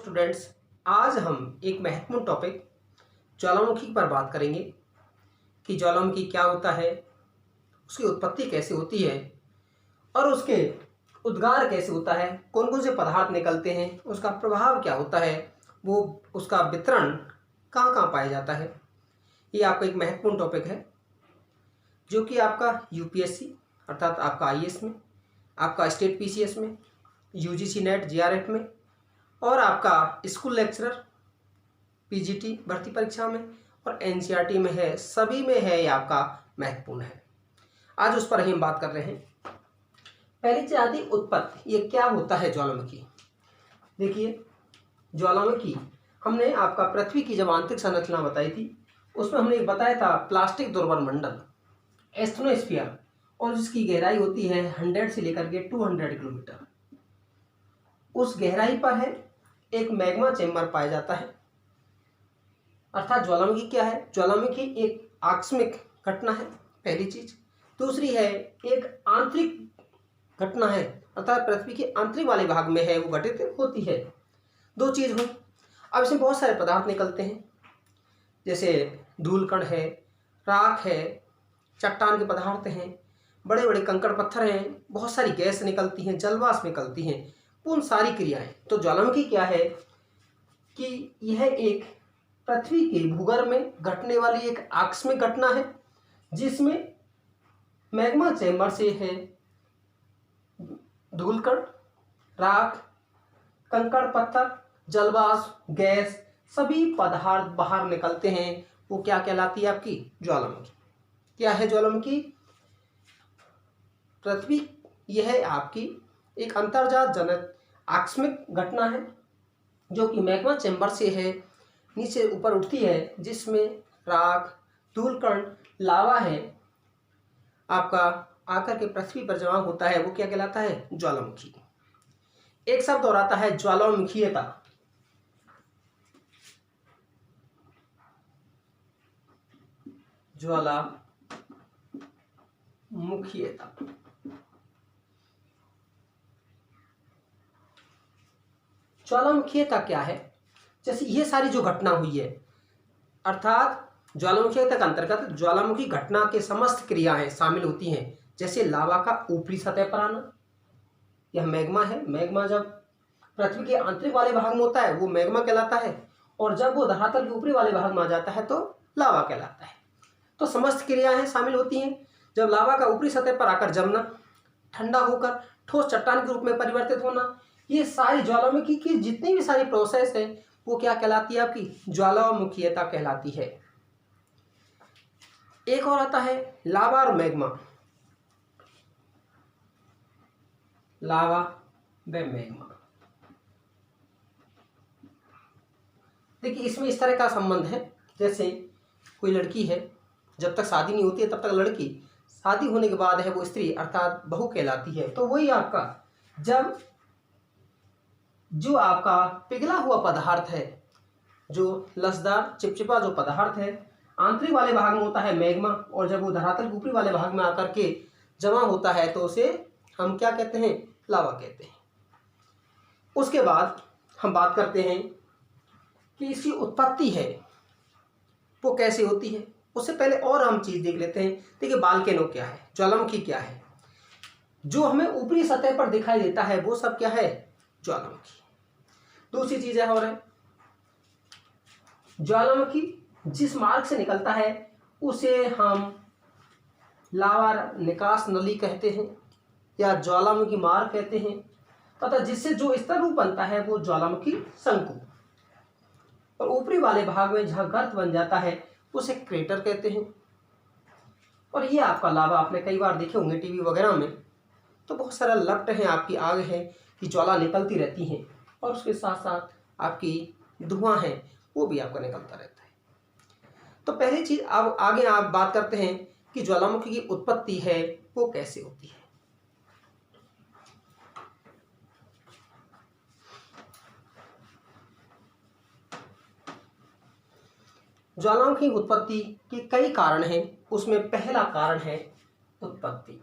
Students, आज हम एक महत्वपूर्ण टॉपिक ज्वालामुखी पर बात करेंगे कि ज्वालामुखी क्या होता है, उसकी उत्पत्ति कैसे होती है और उसके उद्गार कैसे होता है, कौन कौन से पदार्थ निकलते हैं, उसका प्रभाव क्या होता है, वो उसका वितरण कहाँ कहाँ पाया जाता है। ये आपका एक महत्वपूर्ण टॉपिक है जो कि आपका यूपीएससी अर्थात आपका आईएएस में, आपका स्टेट पीसीएस में, यूजीसी नेट जीआरएफ में और आपका स्कूल लेक्चरर पीजीटी भर्ती परीक्षा में और एनसीईआरटी में है, सभी में है। ये आपका महत्वपूर्ण है। आज उस पर ही हम बात कर रहे हैं। पहली चीज आती है उत्पत्ति। ये क्या होता है ज्वालामुखी? देखिए, ज्वालामुखी हमने आपका पृथ्वी की जब आंतरिक संरचना बताई थी उसमें हमने एक बताया था प्लास्टिक दुर्बल मंडल एस्ट्रोनोस्फीयर, और जिसकी गहराई होती है 100 से लेकर के 200 किलोमीटर। उस गहराई पर है एक मैग्मा चेंबर पाया जाता है। अर्थात ज्वालामुखी क्या है? ज्वालामुखी एक आकस्मिक घटना है, पहली चीज। दूसरी है एक आंतरिक घटना है, अर्थात पृथ्वी के आंतरिक वाले भाग में है वो घटित होती है। दो चीज हुई। अब इसमें बहुत सारे पदार्थ निकलते हैं, जैसे धूलकण है, राख है, चट्टान के पदार्थ हैं, बड़े बड़े कंकड़ पत्थर हैं, बहुत सारी गैस निकलती हैं, जलवाष्प निकलती हैं, उन सारी क्रियाएं। तो ज्वालामुखी क्या है कि यह एक पृथ्वी के भूगर्भ में घटने वाली एक आकस्मिक घटना है जिसमें मैग्मा चैम्बर से है धूलकण, राख, कंकड़ पत्थर, जलवाष्प, गैस, सभी पदार्थ बाहर निकलते हैं। वो क्या कहलाती है? आपकी ज्वालामुखी। क्या है ज्वालामुखी? पृथ्वी यह आपकी एक अंतर्जात जनक आकस्मिक घटना है जो कि मैग्मा चैम्बर से है नीचे ऊपर उठती है, जिसमें राख, धूलकण, लावा है आपका आकर के पृथ्वी पर जमा होता है। वो क्या कहलाता है? ज्वालामुखी। एक शब्द और आता है ज्वालामुखीयता। ज्वालामुखीयता ज्वालामुखीयता क्या है? जैसे ये सारी जो घटना हुई है, अर्थात ज्वालामुखीयता के अंतर्गत ज्वालामुखी घटना के समस्त क्रियाएं शामिल होती हैं। जैसे लावा का ऊपरी सतह पर आना, यह मैग्मा है। मैग्मा जब पृथ्वी के आंतरिक वाले भाग में होता है वो मैग्मा कहलाता है, और जब वो धरातल के ऊपरी वाले भाग में आ जाता है तो लावा कहलाता है। तो समस्त क्रियाएं शामिल होती हैं। जब लावा का ऊपरी सतह पर आकर जमना, ठंडा होकर ठोस चट्टान के रूप में परिवर्तित होना, ये सारी ज्वालामुखी की जितनी भी सारी प्रोसेस है वो क्या कहलाती है? आपकी ज्वालामुखीयता कहलाती है। एक और आता है लावा और मैग्मा। लावा व मैग्मा, देखिए इसमें इस तरह का संबंध है। जैसे कोई लड़की है, जब तक शादी नहीं होती है तब तक लड़की, शादी होने के बाद है वो स्त्री अर्थात बहू कहलाती है। तो वही आपका जब जो आपका पिघला हुआ पदार्थ है, जो लसदार चिपचिपा जो पदार्थ है, आंतरिक वाले भाग में होता है मैग्मा, और जब वो धरातल के ऊपरी वाले भाग में आकर के जमा होता है तो उसे हम क्या कहते हैं? लावा कहते हैं। उसके बाद हम बात करते हैं कि इसकी उत्पत्ति है वो कैसे होती है। उससे पहले और हम चीज देख लेते हैं। देखिए, बाल्केनो क्या है, ज्वालामुखी क्या है? जो हमें ऊपरी सतह पर दिखाई देता है वो सब क्या है? ज्वालामुखी। दूसरी चीज है और है ज्वालामुखी जिस मार्ग से निकलता है उसे हम लावा निकास नली कहते हैं या ज्वालामुखी मार्ग कहते हैं, तथा जिससे जो स्तर रूप बनता है वो ज्वालामुखी शंकु, और ऊपरी वाले भाग में जहां गर्त बन जाता है उसे क्रेटर कहते हैं। और ये आपका लावा आपने कई बार देखे होंगे टीवी वगैरह में, तो बहुत सारा लपट है, आपकी आग है कि ज्वाला निकलती रहती है, और उसके साथ साथ आपकी धुआं है वो भी आपका निकलता रहता है। तो पहली चीज अब आगे आप बात करते हैं कि ज्वालामुखी की उत्पत्ति है वो कैसे होती है। ज्वालामुखी उत्पत्ति के कई कारण हैं, उसमें पहला कारण है उत्पत्ति।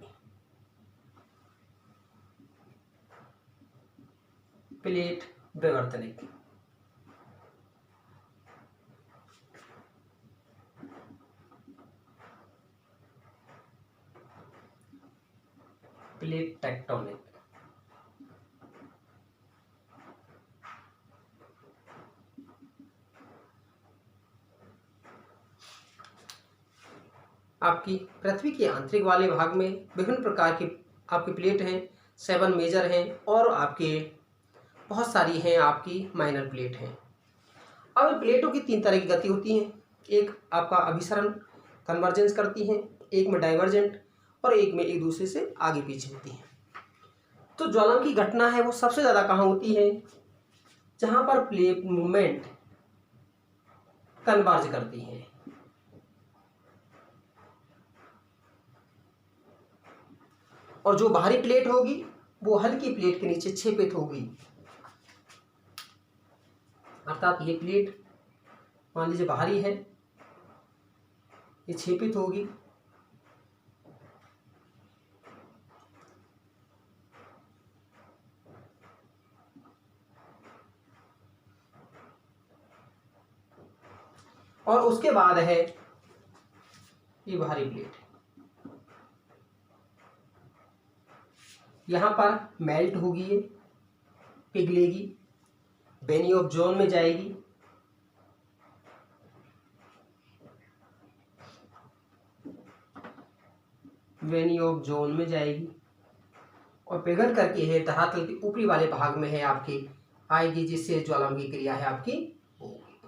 प्लेट विवर्तनिक। Plate tectonic. आपकी पृथ्वी के आंतरिक वाले भाग में विभिन्न प्रकार की आपकी प्लेट हैं, 7 मेजर हैं और आपके बहुत सारी हैं आपकी माइनर प्लेट हैं। अब प्लेटों की 3 तरह की गति होती हैं। एक आपका अभिसरण कन्वर्जेंस करती हैं, एक में डाइवर्जेंट और एक में एक दूसरे से आगे पीछे होती हैं। तो ज्वालामुखी घटना है वो सबसे ज़्यादा कहाँ होती है? जहाँ पर प्लेट मूवमेंट कन्वर्ज करती हैं। और जो बाहरी प्लेट होगी वो हल्की प्लेट के नीचे छेपित होगी, अर्थात ये प्लेट मान लीजिए बाहरी है, ये छेपित होगी और उसके बाद है ये बाहरी प्लेट, यहाँ पर मेल्ट होगी, ये पिघलेगी, बेनी ऑफ जोन में जाएगी, वेनी ऑफ जोन में जाएगी और पिघल करके है धरातल के ऊपरी वाले भाग में है आपकी आएगी, जिससे ज्वालामुखी क्रिया है आपकी होगी।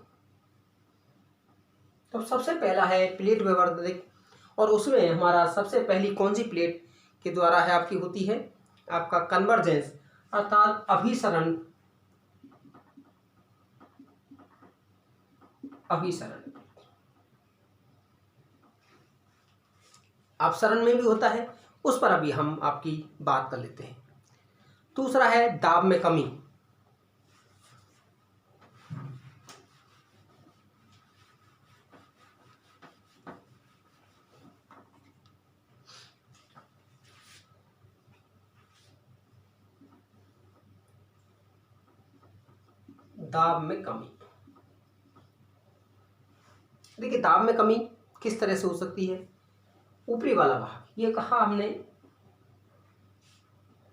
तो सबसे पहला है प्लेट विवर्तनिक, और उसमें हमारा सबसे पहली कौन सी प्लेट के द्वारा है आपकी होती है? आपका कन्वर्जेंस, अर्थात अभिसरण। अपसरण में भी होता है, उस पर अभी हम आपकी बात कर लेते हैं। दूसरा है दाब में कमी। दाब में कमी, देखिए दाब में कमी किस तरह से हो सकती है? ऊपरी वाला भाग, ये कहा हमने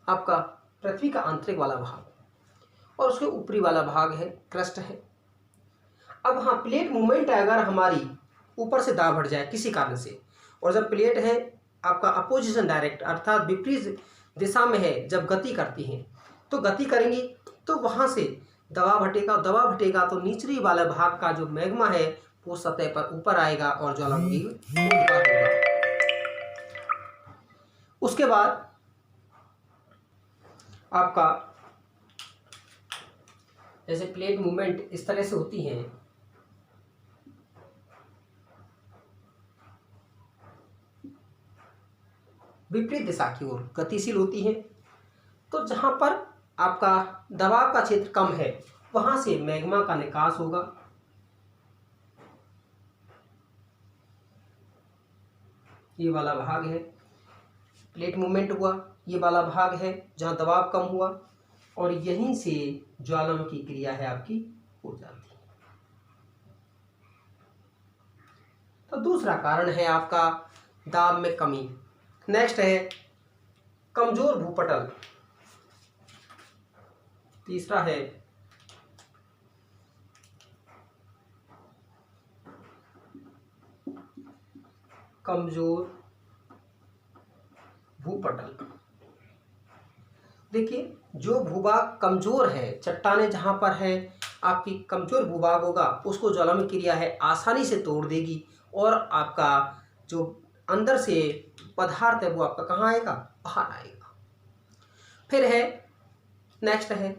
आपका पृथ्वी का आंतरिक वाला भाग, और उसके ऊपरी वाला भाग है क्रस्ट है। अब हाँ, प्लेट मूवमेंट अगर हमारी ऊपर से दाब हट जाए किसी कारण से, और जब प्लेट है आपका अपोजिशन डायरेक्ट अर्थात विपरीत दिशा में है, जब गति करती हैं तो गति करेंगी तो वहाँ से दबाव हटेगा, दबाव हटेगा तो निचली वाला भाग का जो मैग्मा है वो सतह पर ऊपर आएगा और ज्वालामुखी उद्गार होगा। उसके बाद आपका जैसे प्लेट मूवमेंट इस तरह से होती है, विपरीत दिशा की ओर गतिशील होती है, तो जहां पर आपका दबाव का क्षेत्र कम है वहां से मैग्मा का निकास होगा। ये वाला भाग है प्लेट मूवमेंट हुआ, ये वाला भाग है जहां दबाव कम हुआ, और यहीं से ज्वालामुखी क्रिया है आपकी हो जाती है। तो दूसरा कारण है आपका दाब में कमी। नेक्स्ट है कमजोर भूपटल। तीसरा है कमजोर भूपटल। देखिए जो भूभाग कमजोर है, चट्टाने जहां पर है आपकी कमजोर भूभाग होगा, उसको ज्वालामुखी क्रिया है आसानी से तोड़ देगी, और आपका जो अंदर से पदार्थ है वो आपका कहाँ आएगा? बाहर आएगा। फिर है नेक्स्ट है,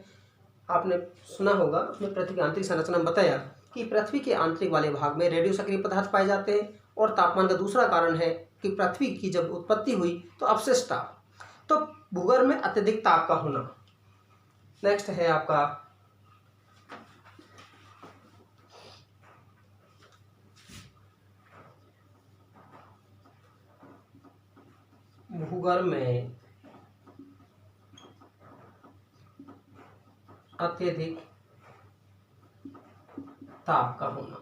आपने सुना होगा उसमें पृथ्वी की आंतरिक संरचना में बताया कि पृथ्वी के आंतरिक वाले भाग में रेडियो सक्रिय पदार्थ पाए जाते हैं, और तापमान का दूसरा कारण है कि पृथ्वी की जब उत्पत्ति हुई तो अपशिष्ट ताप, तो भूगर्भ में अत्यधिक ताप का होना। नेक्स्ट है आपका भूगर्भ में अत्यधिक ताप का होना।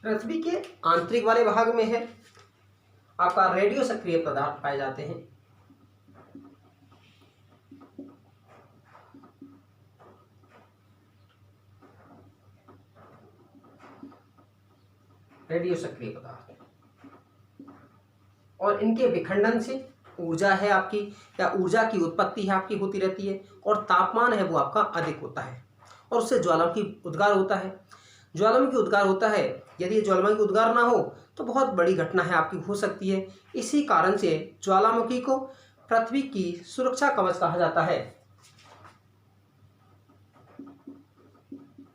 पृथ्वी के आंतरिक वाले भाग में है आपका रेडियो सक्रिय पदार्थ पाए जाते हैं। रेडियो सक्रिय पदार्थ, और इनके विखंडन से ऊर्जा है आपकी, या ऊर्जा की उत्पत्ति है आपकी होती रहती है, और तापमान है वो आपका अधिक होता है, और उससे ज्वालामुखी उद्गार होता है। ज्वालामुखी उद्गार होता है, यदि ज्वालामुखी उद्गार ना हो तो बहुत बड़ी घटना है आपकी हो सकती है। इसी कारण से ज्वालामुखी को पृथ्वी की सुरक्षा कवच कहा जाता है।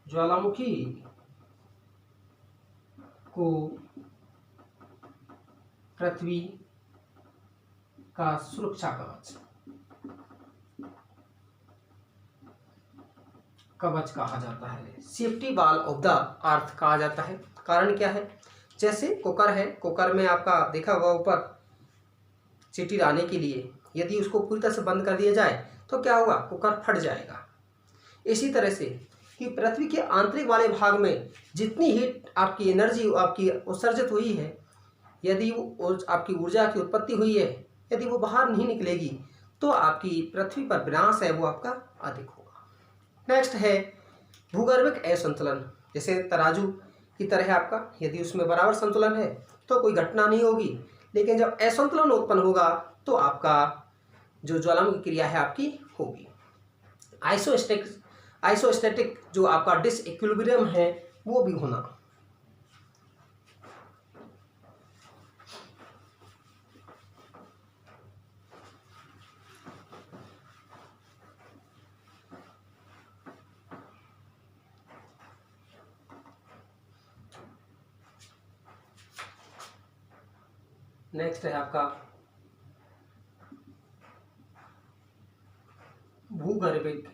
ज्वालामुखी को पृथ्वी का सुरक्षा कवच कहा जाता है। Safety wall of the earth कहा जाता है। कारण क्या है? जैसे कुकर है, कुकर में आपका देखा होगा ऊपर सीटी लाने के लिए, यदि उसको पूरी तरह से बंद कर दिया जाए तो क्या होगा? कुकर फट जाएगा। इसी तरह से कि पृथ्वी के आंतरिक वाले भाग में जितनी हीट आपकी एनर्जी आपकी उत्सर्जित हुई है, यदि वो आपकी ऊर्जा की उत्पत्ति हुई है, यदि वो बाहर नहीं निकलेगी तो आपकी पृथ्वी पर विनाश है वो आपका अधिक होगा। नेक्स्ट है भूगर्भिक असंतुलन। जैसे तराजू की तरह आपका, यदि उसमें बराबर संतुलन है तो कोई घटना नहीं होगी, लेकिन जब असंतुलन उत्पन्न होगा तो आपका जो ज्वालामुखी क्रिया है आपकी होगी। आइसोस्टैटिक जो आपका डिसइक्विलिब्रियम है वो भी होना। नेक्स्ट है आपका भूगर्भिक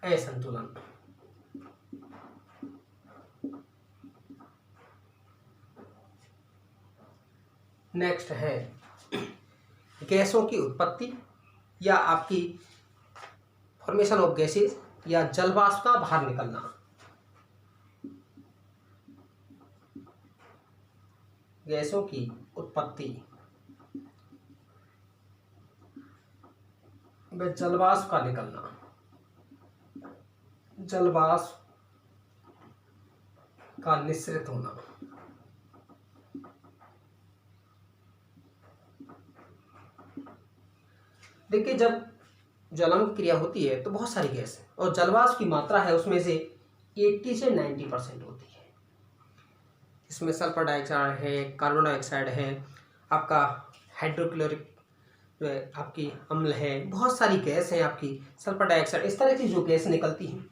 असंतुलन। नेक्स्ट है गैसों की उत्पत्ति या आपकी फॉर्मेशन ऑफ गैसेस या जलवाष्प का बाहर निकलना। गैसों की उत्पत्ति व जलवाष्प का निकलना। जलवाष्प का निःसृत होना। देखिए, जब ज्वालामुखी क्रिया होती है तो बहुत सारी गैस है, और जलवाष्प की मात्रा है उसमें से 80 से 90% होती है। इसमें सल्फर डाइऑक्साइड है, कार्बन डाइऑक्साइड है, आपका हाइड्रोक्लोरिक जो है आपकी अम्ल है, बहुत सारी गैस है आपकी, सल्फर डाइऑक्साइड, इस तरह की जो गैस निकलती हैं।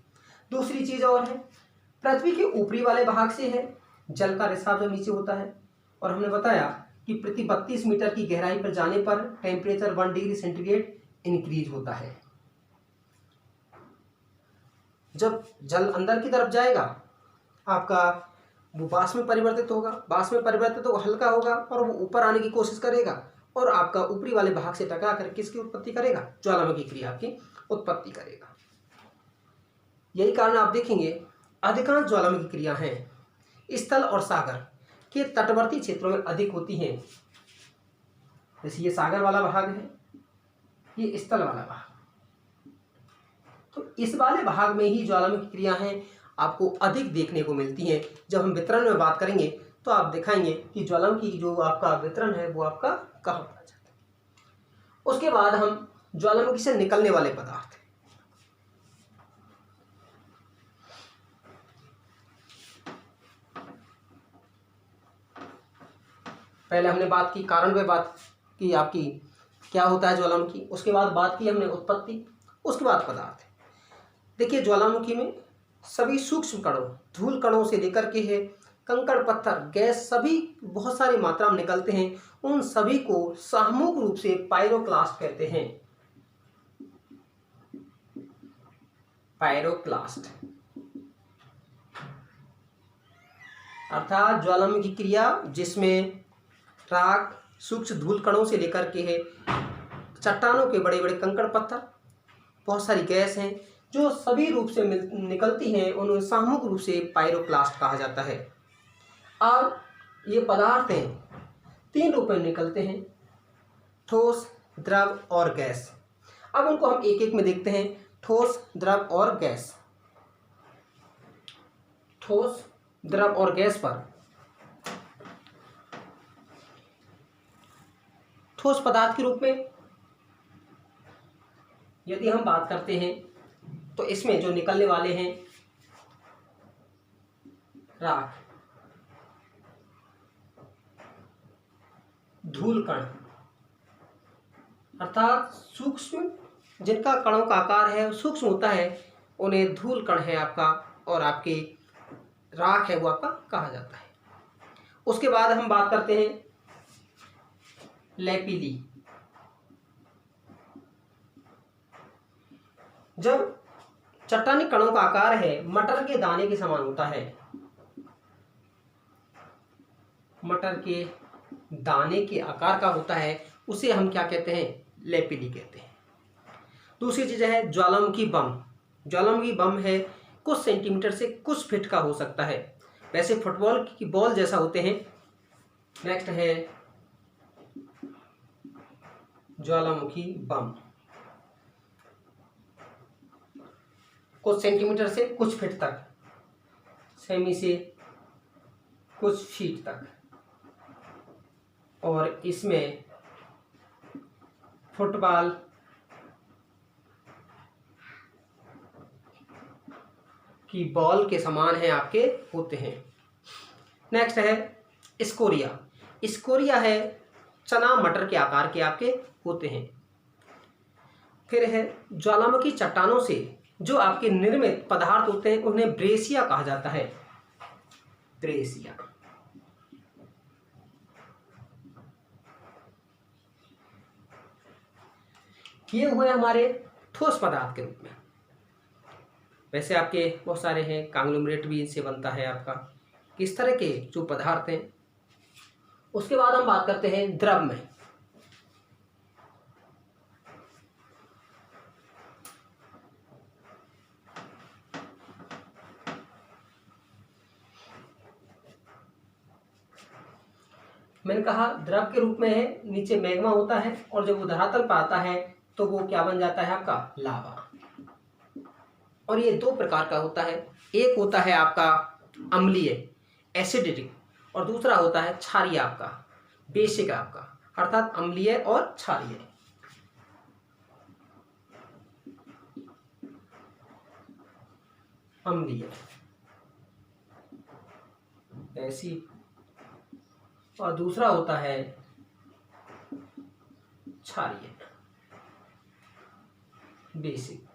दूसरी चीज़ और है, पृथ्वी के ऊपरी वाले भाग से है जल का रिसाव जब नीचे होता है, और हमने बताया कि प्रति 32 मीटर की गहराई पर जाने पर टेम्परेचर 1 डिग्री सेंटीग्रेड इंक्रीज होता है। जब जल अंदर की तरफ जाएगा आपका वो वाष्प में परिवर्तित होगा, वाष्प में परिवर्तित होगा, हल्का होगा, और वो ऊपर आने की कोशिश करेगा और आपका ऊपरी वाले भाग से टकरा कर किसकी उत्पत्ति करेगा? ज्वालामुखी क्रिया की उत्पत्ति करेगा। यही कारण आप देखेंगे अधिकांश ज्वालामुखी क्रिया हैं स्थल और सागर के तटवर्ती क्षेत्रों में अधिक होती हैं। जैसे ये सागर वाला भाग है, ये स्थल वाला भाग, तो इस वाले भाग में ही ज्वालामुखी क्रिया हैं आपको अधिक देखने को मिलती हैं। जब हम वितरण में बात करेंगे तो आप दिखाएंगे कि ज्वालामुखी जो आपका वितरण है वो आपका कहाँ पाया जाता है। उसके बाद हम ज्वालामुखी से निकलने वाले पदार्थ, पहले हमने बात की कारण पे, बात की आपकी क्या होता है ज्वालामुखी, उसके बाद बात की हमने उत्पत्ति, उसके बाद पदार्थ। देखिए, ज्वालामुखी में सभी सूक्ष्म कणों, धूल कणों से लेकर के है कंकड़ पत्थर गैस सभी बहुत सारी मात्रा में निकलते हैं। उन सभी को सामूहिक रूप से पायरोक्लास्ट कहते हैं। पायरोक्लास्ट अर्थात ज्वालामुखी क्रिया जिसमें राख, सूक्ष्म धूल कणों से लेकर के है चट्टानों के बड़े बड़े कंकड़ पत्थर, बहुत सारी गैस हैं जो सभी रूप से निकलती हैं, उन्हें सामूहिक रूप से पायरोक्लास्ट कहा जाता है। अब ये पदार्थ हैं, 3 रूप में निकलते हैं, ठोस, द्रव और गैस। अब उनको हम एक एक में देखते हैं, ठोस, द्रव और गैस। ठोस, द्रव और गैस पर ठोस पदार्थ के रूप में यदि हम बात करते हैं तो इसमें जो निकलने वाले हैं राख, धूल कण, अर्थात सूक्ष्म जिनका कणों का आकार है सूक्ष्म होता है उन्हें धूल कण है आपका, और आपकी राख है वो आपका कहा जाता है। उसके बाद हम बात करते हैं लैपिली। जब चट्टानी कणों का आकार है मटर के दाने के समान होता है, मटर के दाने के आकार का होता है, उसे हम क्या कहते हैं, लैपिली कहते हैं। दूसरी चीज है ज्वालामुखी बम। ज्वालामुखी बम है कुछ सेंटीमीटर से कुछ फीट का हो सकता है, वैसे फुटबॉल की बॉल जैसा होते हैं। नेक्स्ट है ज्वालामुखी बम, कुछ सेंटीमीटर से कुछ फीट तक, सेमी से कुछ फीट तक, और इसमें फुटबॉल की बॉल के समान है आपके होते हैं। नेक्स्ट है स्कोरिया। स्कोरिया है चना मटर के आकार के आपके होते हैं। फिर है ज्वालामुखी चट्टानों से जो आपके निर्मित पदार्थ होते हैं उन्हें ब्रेसिया कहा जाता है, ब्रेसिया। ये हुए हमारे ठोस पदार्थ के रूप में। वैसे आपके बहुत सारे हैं, कांग्लोमरेट भी इनसे बनता है आपका, किस तरह के जो पदार्थ हैं। उसके बाद हम बात करते हैं द्रव में। मैंने कहा द्रव के रूप में है, नीचे मैग्मा होता है और जब वो धरातल पर आता है तो वो क्या बन जाता है आपका, लावा। और ये 2 प्रकार का होता है, एक होता है आपका अम्लीय एसिडिक, और दूसरा होता है क्षारीय आपका बेसिक आपका, अर्थात अम्लीय और क्षारीय। अम्लीय एसिड और दूसरा होता है क्षारीय बेसिक।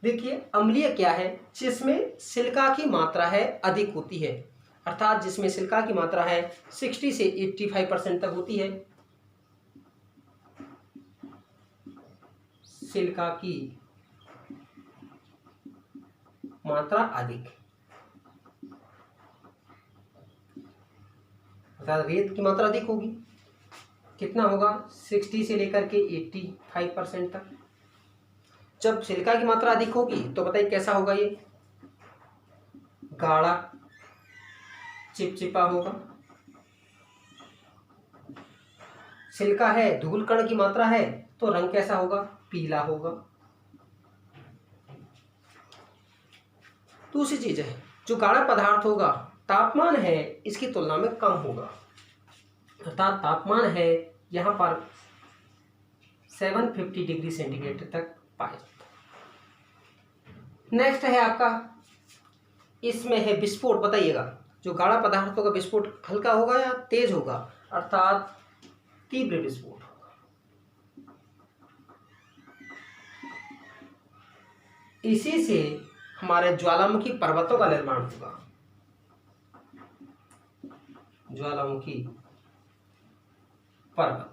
देखिए अम्लीय क्या है, जिसमें सिलिका की मात्रा है अधिक होती है, अर्थात जिसमें सिलिका की मात्रा है 60 से 85% तक होती है। सिलिका की मात्रा अधिक, अर्थात रेत की मात्रा अधिक होगी। कितना होगा, 60 से लेकर के 85% तक। जब सिलिका की मात्रा अधिक होगी तो बताइए कैसा होगा, ये गाढ़ा चिपचिपा होगा। सिलिका है, धूल कण की मात्रा है, तो रंग कैसा होगा, पीला होगा। दूसरी चीज है जो गाढ़ा पदार्थ होगा तापमान है इसकी तुलना में कम होगा, अर्थात तापमान है यहाँ पर 750 डिग्री सेंटीग्रेड तक पाया जाता है। नेक्स्ट है आपका, इसमें है विस्फोट। बताइएगा जो गाढ़ा पदार्थ होगा विस्फोट हल्का होगा या तेज होगा, अर्थात तीव्र विस्फोट होगा। इसी से हमारे ज्वालामुखी पर्वतों का निर्माण होगा, ज्वालामुखी पर्वत।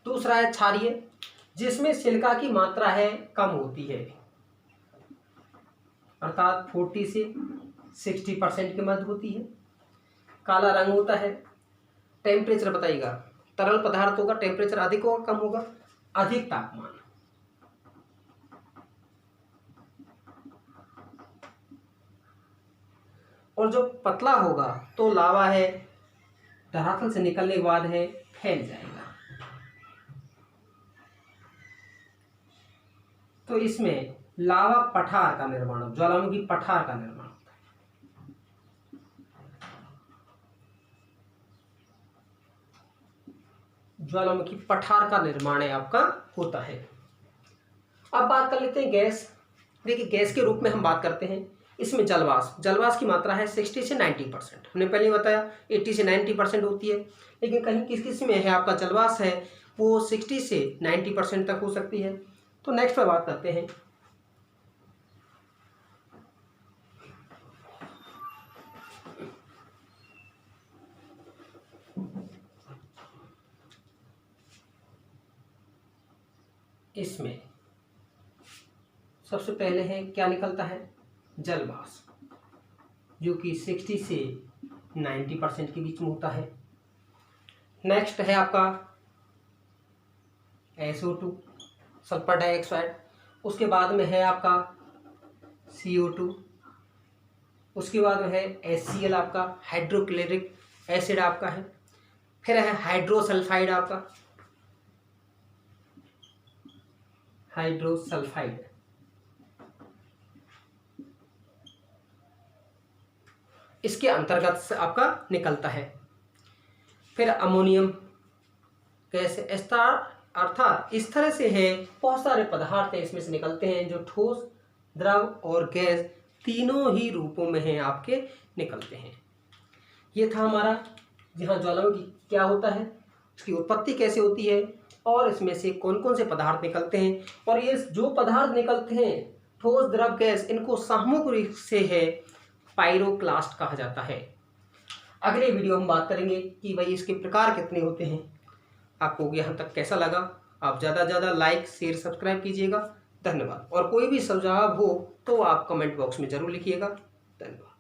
दूसरा है क्षारीय, जिसमें सिलिका की मात्रा है कम होती है, अर्थात 40 से 60% के मध्य होती है। काला रंग होता है। टेम्परेचर बताइएगा, तरल पदार्थ होगा, टेम्परेचर अधिक होगा कम होगा, अधिक तापमान। और जो पतला होगा तो लावा है धरातल से निकलने के बाद है फैल जाएगा। तो इसमें लावा पठार का निर्माण, ज्वालामुखी पठार का निर्माण होता है। ज्वालामुखी पठार का निर्माण है आपका होता है। अब बात कर लेते हैं गैस। देखिए गैस के रूप में हम बात करते हैं, इसमें जलवाष्प की मात्रा है 60 से 90%। हमने पहले बताया 80 से 90% होती है, लेकिन कहीं किस किस में है आपका जलवाष्प है वो 60 से 90% तक हो सकती है। तो नेक्स्ट पे बात करते हैं इसमें सबसे पहले है क्या निकलता है जलवाष्प, जो कि 60 से 90% के बीच में होता है। नेक्स्ट है आपका SO2 सल्फर डाइऑक्साइड, उसके बाद में है आपका CO2, उसके बाद में है HCl आपका हाइड्रोक्लोरिक एसिड आपका है, फिर है हाइड्रोसल्फाइड आपका हाइड्रोसल्फाइड, इसके अंतर्गत से आपका निकलता है। फिर अमोनियम गैस, अर्थात इस तरह से है बहुत सारे पदार्थ इसमें से निकलते हैं जो ठोस, द्रव और गैस तीनों ही रूपों में हैं आपके निकलते हैं। ये था हमारा जहाँ ज्वालामुखी क्या होता है, इसकी उत्पत्ति कैसे होती है और इसमें से कौन कौन से पदार्थ निकलते हैं, और ये जो पदार्थ निकलते हैं ठोस, द्रव, गैस, इनको सामूहिक रूप से है पाइरोक्लास्ट कहा जाता है। अगले वीडियो हम बात करेंगे कि भाई इसके प्रकार कितने होते हैं। आपको यहाँ तक कैसा लगा, आप ज़्यादा से ज़्यादा लाइक, शेयर, सब्सक्राइब कीजिएगा। धन्यवाद। और कोई भी सुझाव हो तो आप कमेंट बॉक्स में ज़रूर लिखिएगा। धन्यवाद।